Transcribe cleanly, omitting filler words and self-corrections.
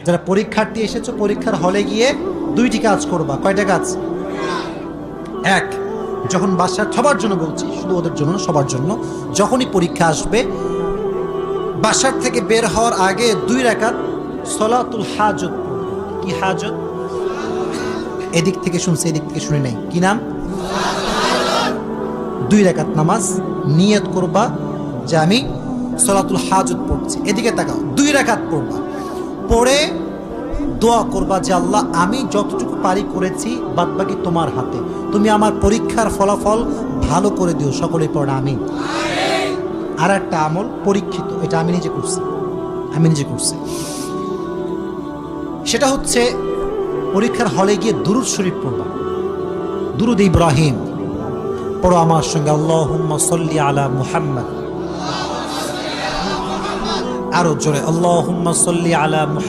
যারা পরীক্ষার্থী এসেছো, পরীক্ষার হলে গিয়ে দুইটি কাজ করবা। কয়টা কাজ? এক, যখন বাসার সবার জন্য বলছি, শুধু ওদের জন্য, সবার জন্য, যখনই পরীক্ষা আসবে বাসার থেকে বের হওয়ার আগে 2 রাকাত সলাতুল হাজত। কি হাজত? এদিক থেকে শুনছে, এদিক থেকে শুনে নাই। কি নাম? 2 রাকাত নামাজ নিয়ত করবা যে আমি সলাতুল হাজত পড়ছি। এদিকে তাকাও, 2 রাকাত পড়বা, পড়ে দোয়া করবা যে আল্লাহ আমি যতটুকু পারি করেছি, বাদবাকি তোমার হাতে, তুমি আমার পরীক্ষার ফলাফল ভালো করে দিও। সকলে পড়ে আমিন। আর একটা আমল পরীক্ষিত, এটা আমি নিজে করছি, সেটা হচ্ছে পরীক্ষার হলে গিয়ে দুরূদ শরীফ পড়বা। দুরূদ ইব্রাহিম পড়ো আমার সঙ্গে, আল্লাহুম্মা সাল্লি আলা মুহাম্মদ। আরো জোরে, আল্লাহুম্মা সাল্লি আলা মুহাম্মদ।